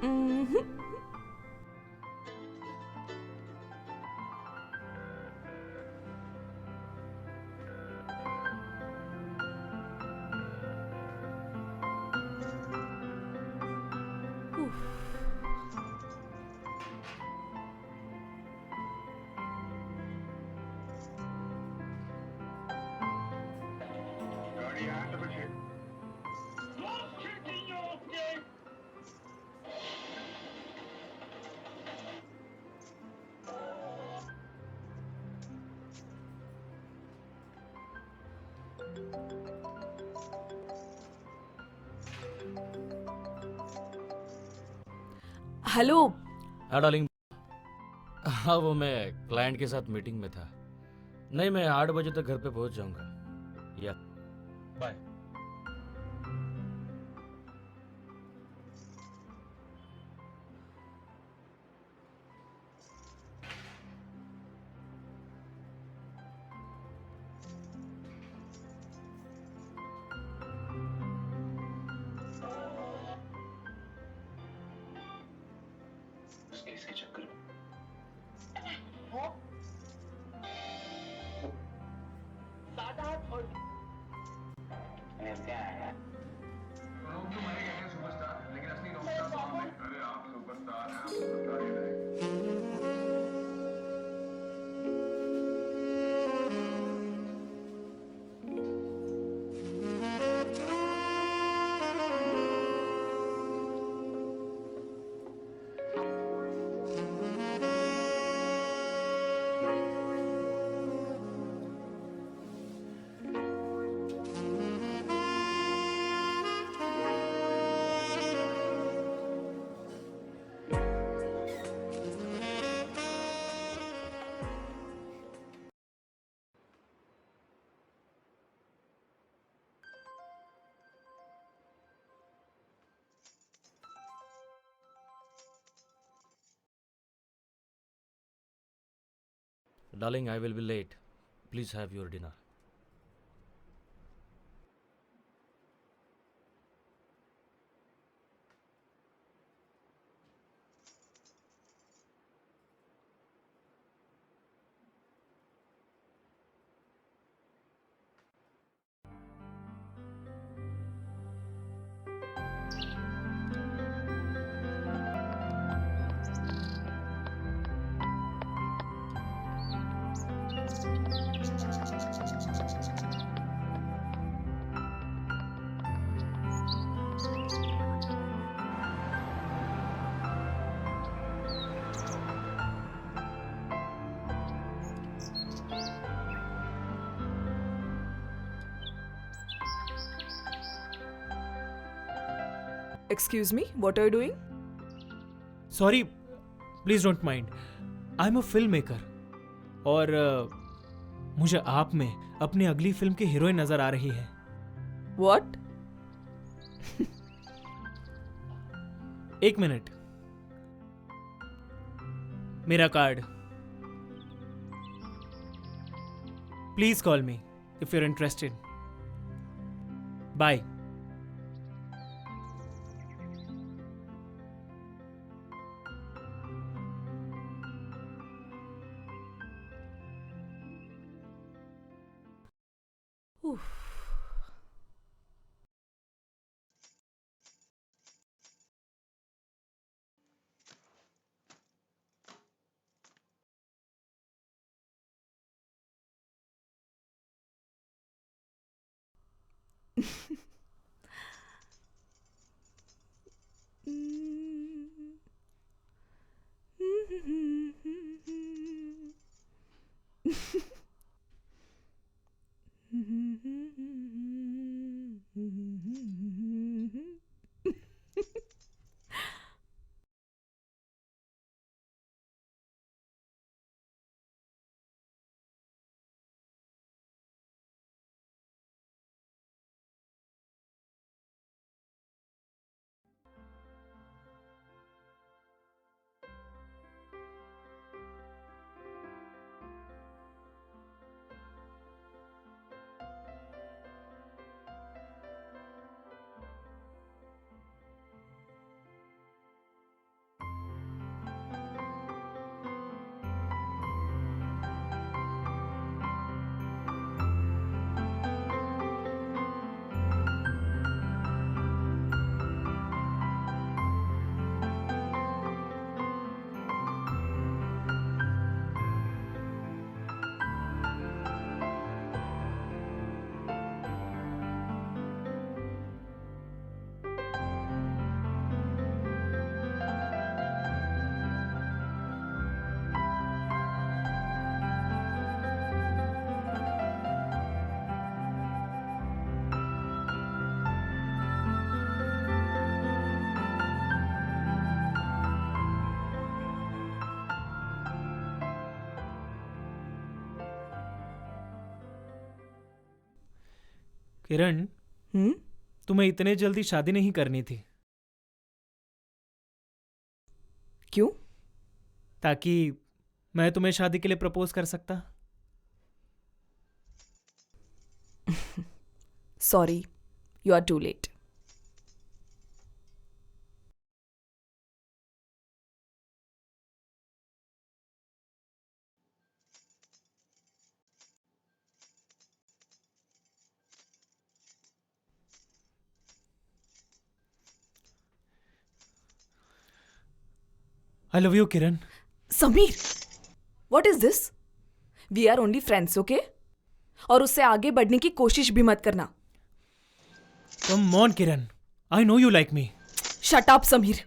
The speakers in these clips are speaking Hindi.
Mhm. Oof. हेलो। हाँ डार्लिंग। हाँ वो मैं क्लाइंट के साथ मीटिंग में था। नहीं, मैं 8 बजे तक घर पे पहुंच जाऊंगा। या बाय। लोग तो मरे कहते हैं सुपरस्टार, लेकिन असली रॉकस्टार तो हम हैं। अरे आप सुपरस्टार हैं, आप सुपरस्टार ही रहेंगे। Darling, I will be late. Please have your dinner. Excuse me, what are you doing? Sorry, please don't mind. I am a film maker और मुझे आप में अपनी अगली फिल्म की हीरोइन नजर आ रही है। What? एक मिनट, मेरा card. Please call me if you are interested. Bye. Oof. Kiran, हम्म? तुम्हें इतने जल्दी शादी नहीं करनी थी, क्यों? ताकि मैं तुम्हें शादी के लिए प्रपोज कर सकता। Sorry, you are too late. I love you Kiran. Sameer, what is this? We are only friends, okay? और उससे आगे बढ़ने की कोशिश भी मत करना. Come on Kiran, I know you like me. Shut up Sameer.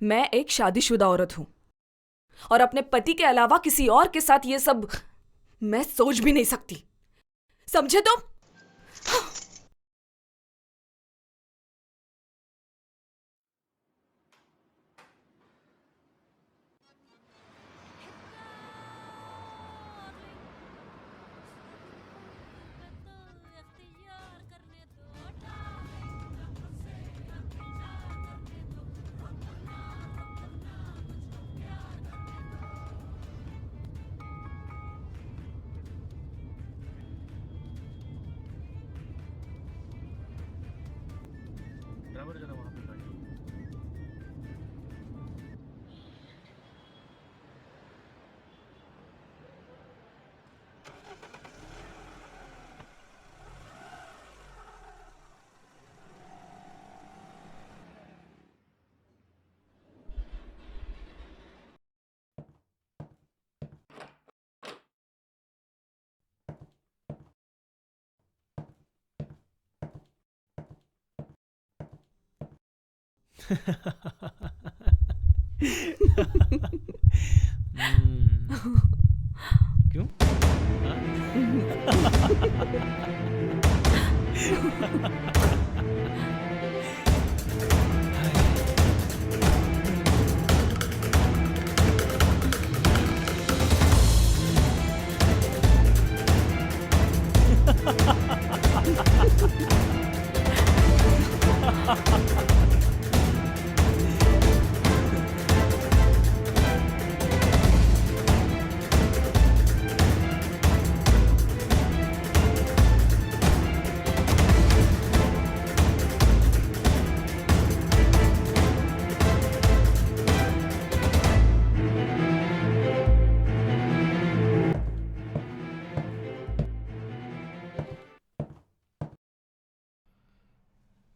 मैं एक शादीशुदा औरत हूं और अपने पति के अलावा किसी और के साथ ये सब मैं सोच भी नहीं सकती. समझे तुम? ड्राइवर जरा वहाँ पे गाड़ी। क्यों?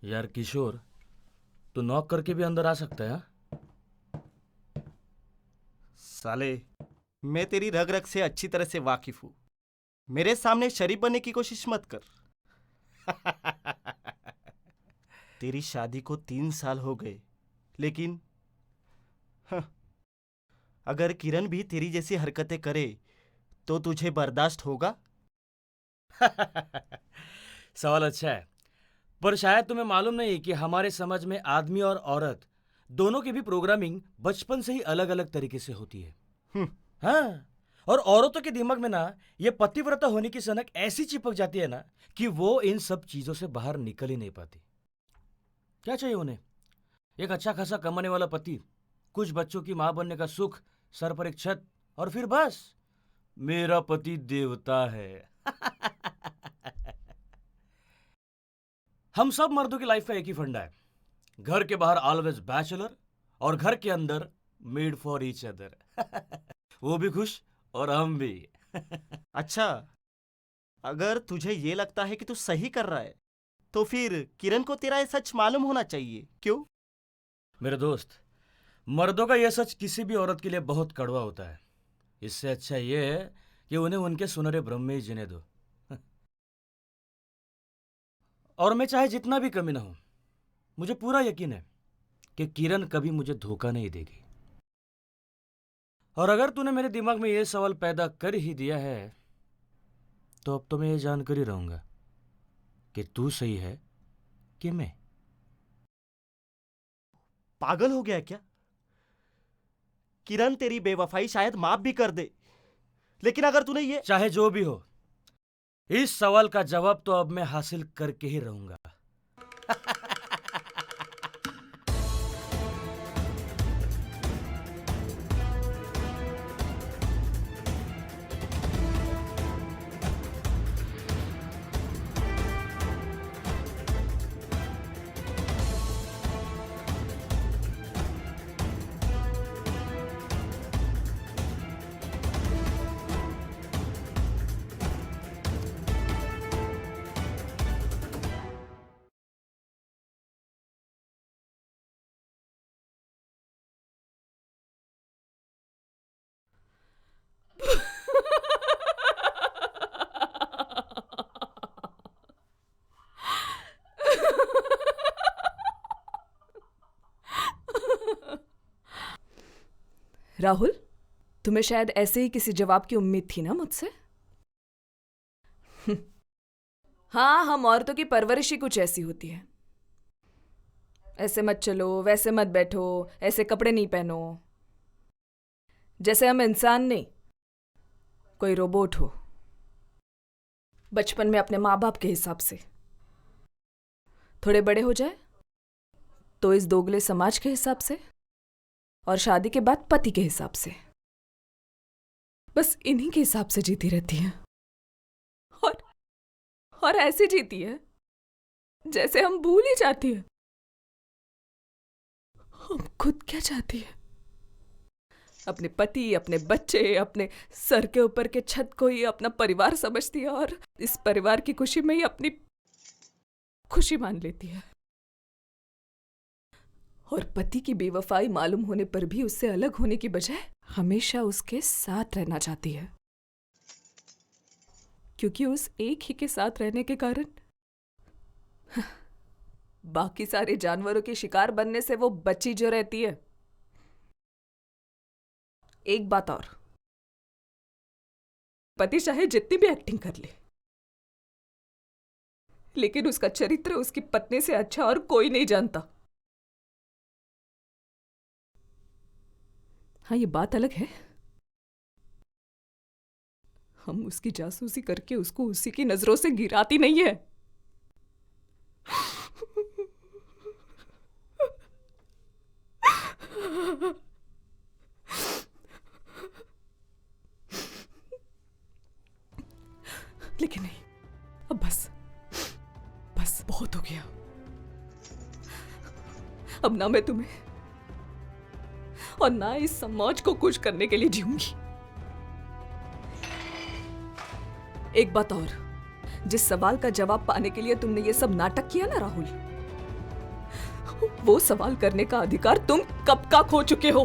यार किशोर, तू नॉक करके भी अंदर आ सकता है, हाँ? साले, मैं तेरी रग रग से अच्छी तरह से वाकिफ हूं। मेरे सामने शरीफ बनने की कोशिश मत कर। तेरी शादी को 3 साल हो गए, लेकिन अगर किरण भी तेरी जैसी हरकतें करे तो तुझे बर्दाश्त होगा? सवाल अच्छा है, पर शायद तुम्हें मालूम नहीं कि हमारे समाज में आदमी और औरत दोनों की भी प्रोग्रामिंग बचपन से ही अलग अलग तरीके से होती है। हाँ, और औरतों के दिमाग में ना ये पतिव्रता होने की सनक ऐसी चिपक जाती है ना कि वो इन सब चीजों से बाहर निकल ही नहीं पाती। क्या चाहिए उन्हें? एक अच्छा खासा कमाने वाला पति, कुछ बच्चों की मां बनने का सुख, सर पर एक छत, और फिर बस मेरा पति देवता है। हम सब मर्दों की लाइफ का एक ही फंडा है, घर के बाहर ऑलवेज बैचलर और घर के अंदर मेड फॉर ईच अदर। वो भी खुश और हम भी। अच्छा, अगर तुझे ये लगता है कि तू सही कर रहा है तो फिर किरण को तेरा ये सच मालूम होना चाहिए, क्यों? मेरे दोस्त, मर्दों का यह सच किसी भी औरत के लिए बहुत कड़वा होता है। इससे अच्छा यह है कि उन्हें उनके सुनहरे भ्रम में ही जीने दो। और मैं चाहे जितना भी कमी ना हो, मुझे पूरा यकीन है कि किरण कभी मुझे धोखा नहीं देगी। और अगर तूने मेरे दिमाग में यह सवाल पैदा कर ही दिया है तो अब तो मैं ये जानकर ही रहूंगा कि तू सही है कि मैं। पागल हो गया क्या? किरण तेरी बेवफाई शायद माफ भी कर दे, लेकिन अगर तूने ये चाहे जो भी हो, इस सवाल का जवाब तो अब मैं हासिल करके ही रहूंगा। राहुल, तुम्हें शायद ऐसे ही किसी जवाब की उम्मीद थी ना मुझसे? हाँ, हम औरतों की परवरिश ही कुछ ऐसी होती है। ऐसे मत चलो, वैसे मत बैठो, ऐसे कपड़े नहीं पहनो। जैसे हम इंसान नहीं, कोई रोबोट हो। बचपन में अपने माँ बाप के हिसाब से, थोड़े बड़े हो जाए तो इस दोगले समाज के हिसाब से, और शादी के बाद पति के हिसाब से। बस इन्हीं के हिसाब से जीती रहती है। और ऐसे जीती है जैसे हम भूल ही जाती है हम खुद क्या चाहती है। अपने पति, अपने बच्चे, अपने सर के ऊपर के छत को ही अपना परिवार समझती है, और इस परिवार की खुशी में ही अपनी खुशी मान लेती है। और पति की बेवफाई मालूम होने पर भी उससे अलग होने की बजाय हमेशा उसके साथ रहना चाहती है, क्योंकि उस एक ही के साथ रहने के कारण बाकी सारे जानवरों के शिकार बनने से वो बची जो रहती है। एक बात और, पति चाहे जितनी भी एक्टिंग कर ले, लेकिन उसका चरित्र उसकी पत्नी से अच्छा और कोई नहीं जानता। हाँ, ये बात अलग है, हम उसकी जासूसी करके उसको उसी की नजरों से गिराती नहीं है। लेकिन नहीं, अब बस बहुत हो गया। अब ना मैं तुम्हें और ना इस समाज को खुश करने के लिए जीऊंगी। एक बात और, जिस सवाल का जवाब पाने के लिए तुमने ये सब नाटक किया ना राहुल, वो सवाल करने का अधिकार तुम कब का खो चुके हो।